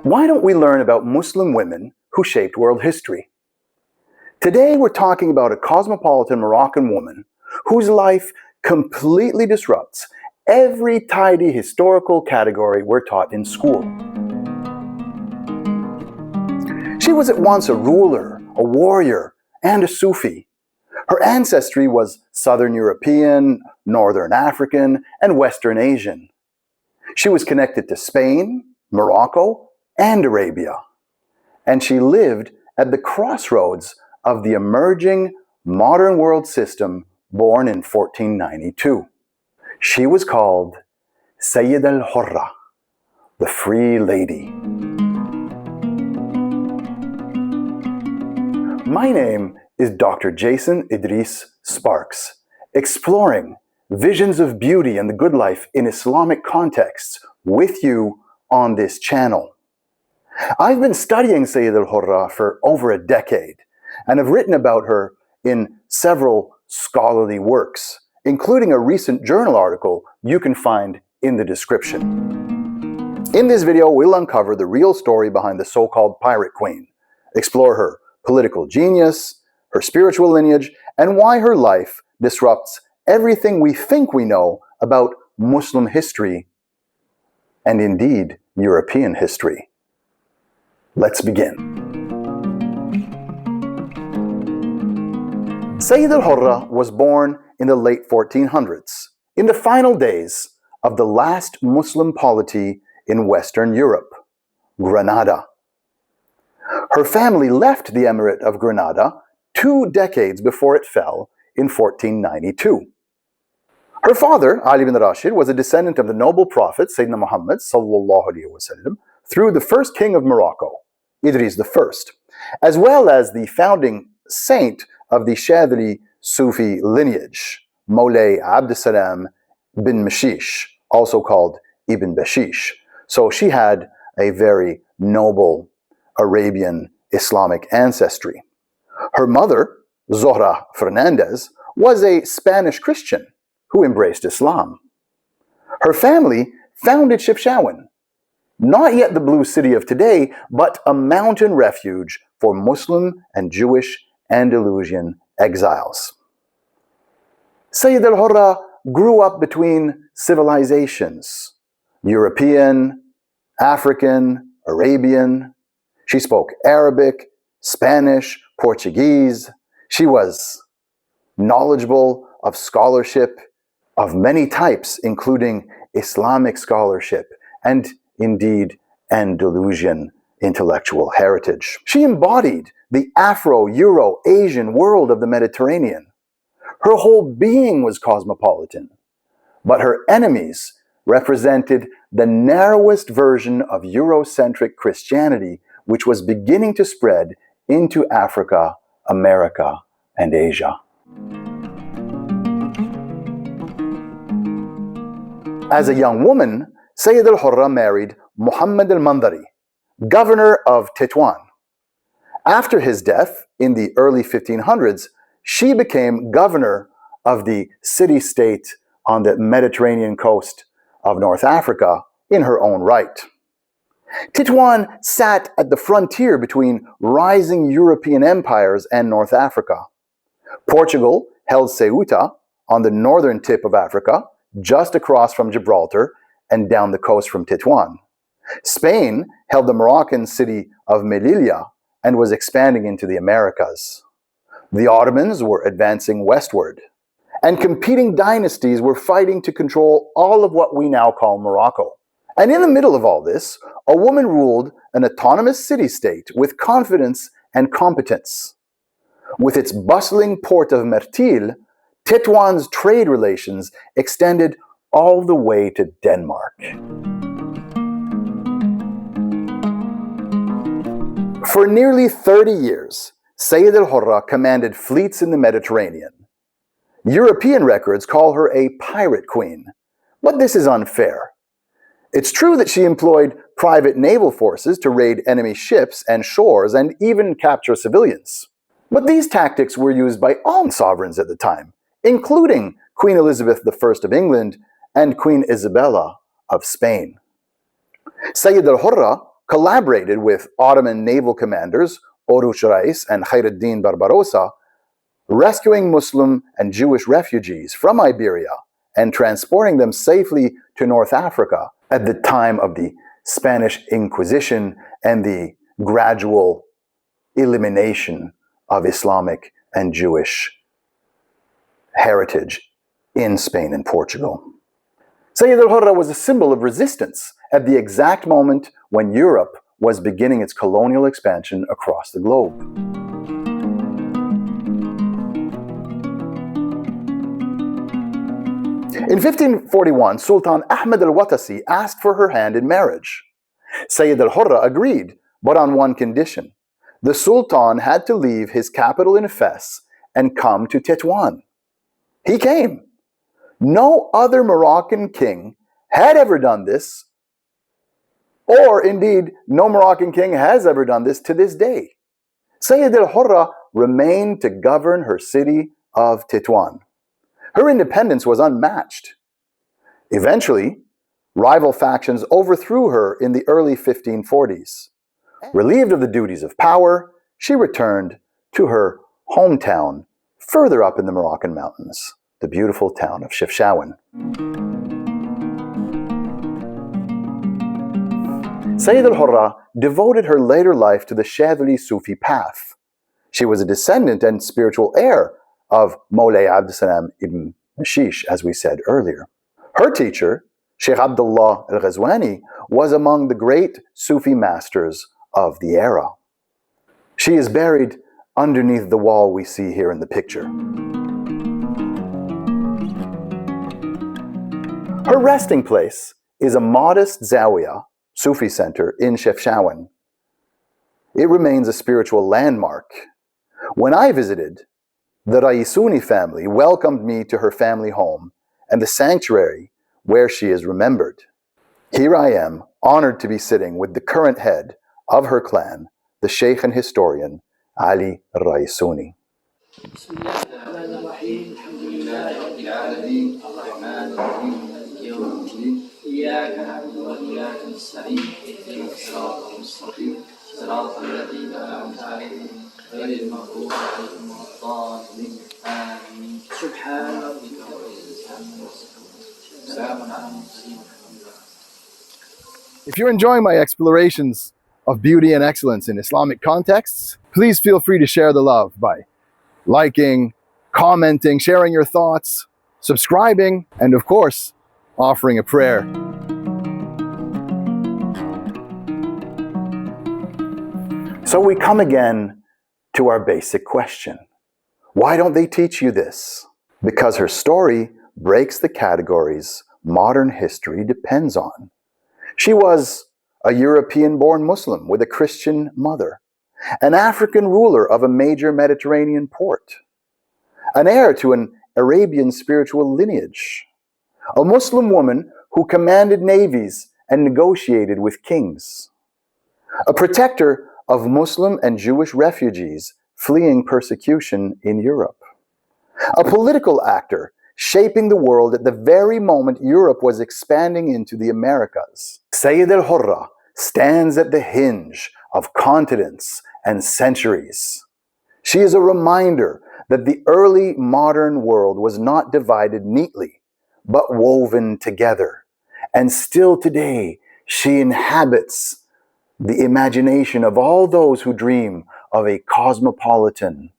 Why don't we learn about Muslim women who shaped world history? Today we're talking about a cosmopolitan Moroccan woman whose life completely disrupts every tidy historical category we're taught in school. She was at once a ruler, a warrior, and a Sufi. Her ancestry was Southern European, Northern African, and Western Asian. She was connected to Spain, Morocco, and Arabia. And she lived at the crossroads of the emerging modern world system born in 1492. She was called Sayyida al-Hurra, the Free Lady. My name is Dr. Jason Idriss Sparkes, exploring visions of beauty and the good life in Islamic contexts with you on this channel. I've been studying Sayyida al-Hurra for over a decade and have written about her in several scholarly works, including a recent journal article you can find in the description. In this video, we'll uncover the real story behind the so-called pirate queen, explore her political genius, her spiritual lineage, and why her life disrupts everything we think we know about Muslim history and indeed European history. Let's begin. Sayyida al-Hurra was born in the late 1400s, in the final days of the last Muslim polity in Western Europe, Granada. Her family left the Emirate of Granada 2 decades before it fell in 1492. Her father, Ali bin Rashid, was a descendant of the noble prophet Sayyidina Muhammad sallallahu alaihi wasallam through the first king of Morocco, Idris I, as well as the founding saint of the Shādhilī Sufi lineage, Mawlay Abdussalam bin Mashish, also called Ibn Bashish. So she had a very noble Arabian Islamic ancestry. Her mother, Zohra Fernandez, was a Spanish Christian who embraced Islam. Her family founded Chefchaouen, not yet the blue city of today, but a mountain refuge for Muslim and Jewish Andalusian exiles. Sayyida al-Hurra grew up between civilizations, European, African, Arabian. She spoke Arabic, Spanish, Portuguese. She was knowledgeable of scholarship of many types, including Islamic scholarship and indeed Andalusian intellectual heritage. She embodied the Afro-Euro-Asian world of the Mediterranean. Her whole being was cosmopolitan, but her enemies represented the narrowest version of Eurocentric Christianity, which was beginning to spread into Africa, America, and Asia. As a young woman, Sayyida al-Hurra married Muhammad al-Mandari, governor of Tetouan. After his death in the early 1500s, she became governor of the city-state on the Mediterranean coast of North Africa in her own right. Tetouan sat at the frontier between rising European empires and North Africa. Portugal held Ceuta on the northern tip of Africa, just across from Gibraltar and down the coast from Tétouan. Spain held the Moroccan city of Melilla and was expanding into the Americas. The Ottomans were advancing westward, and competing dynasties were fighting to control all of what we now call Morocco. And in the middle of all this, a woman ruled an autonomous city-state with confidence and competence. With its bustling port of Mertil, Tétouan's trade relations extended all the way to Denmark. For nearly 30 years, Sayyida al-Hurra commanded fleets in the Mediterranean. European records call her a pirate queen, but this is unfair. It's true that she employed private naval forces to raid enemy ships and shores and even capture civilians. But these tactics were used by all sovereigns at the time, including Queen Elizabeth I of England and Queen Isabella of Spain. Sayyida al-Hurra collaborated with Ottoman naval commanders Oruç Reis and Khaireddin Barbarossa, rescuing Muslim and Jewish refugees from Iberia and transporting them safely to North Africa at the time of the Spanish Inquisition and the gradual elimination of Islamic and Jewish heritage in Spain and Portugal. Sayyida al-Hurra was a symbol of resistance at the exact moment when Europe was beginning its colonial expansion across the globe. In 1541, Sultan Ahmed al-Watasi asked for her hand in marriage. Sayyida al-Hurra agreed, but on one condition. The Sultan had to leave his capital in Fes and come to Tétouan. He came. No other Moroccan king had ever done this, or indeed, no Moroccan king has ever done this to this day. Sayyida al-Hurra remained to govern her city of Tétouan. Her independence was unmatched. Eventually, rival factions overthrew her in the early 1540s. Relieved of the duties of power, she returned to her hometown further up in the Moroccan mountains, the beautiful town of Chefchaouen. Sayyida al-Hurra devoted her later life to the Shādhilī Sufi path. She was a descendant and spiritual heir of Mawlay Abdussalam ibn Mashish, as we said earlier. Her teacher, Sheikh Abdullah al-Ghazwani, was among the great Sufi masters of the era. She is buried underneath the wall we see here in the picture. Her resting place is a modest Zawiya, Sufi center in Chefchaouen. It remains a spiritual landmark. When I visited, the Raisuni family welcomed me to her family home and the sanctuary where she is remembered. Here I am, honored to be sitting with the current head of her clan, the Sheikh and historian, Ali Raisuni. If you're enjoying my explorations of beauty and excellence in Islamic contexts, please feel free to share the love by liking, commenting, sharing your thoughts, subscribing, and of course, offering a prayer. So we come again to our basic question. Why don't they teach you this? Because her story breaks the categories modern history depends on. She was a European-born Muslim with a Christian mother, an African ruler of a major Mediterranean port, an heir to an Arabian spiritual lineage, a Muslim woman who commanded navies and negotiated with kings, a protector of Muslim and Jewish refugees fleeing persecution in Europe, a political actor shaping the world at the very moment Europe was expanding into the Americas. Sayyida al-Hurra stands at the hinge of continents and centuries. She is a reminder that the early modern world was not divided neatly, but woven together. And still today, she inhabits the imagination of all those who dream of a cosmopolitan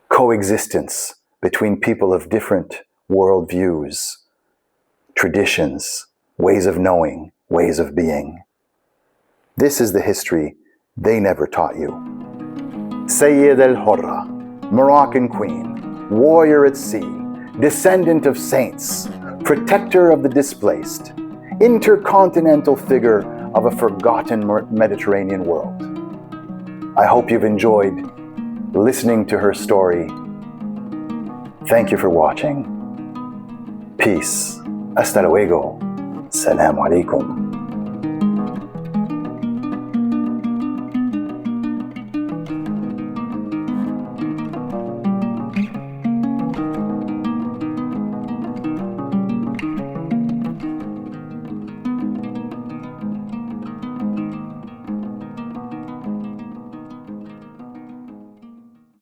coexistence between people of different worldviews, traditions, ways of knowing, ways of being. This is the history they never taught you. Sayyida al-Hurra, Moroccan queen, warrior at sea, descendant of saints, protector of the displaced, intercontinental figure of a forgotten Mediterranean world. I hope you've enjoyed listening to her story. Thank you for watching. Peace. Hasta luego. Assalamu alaikum.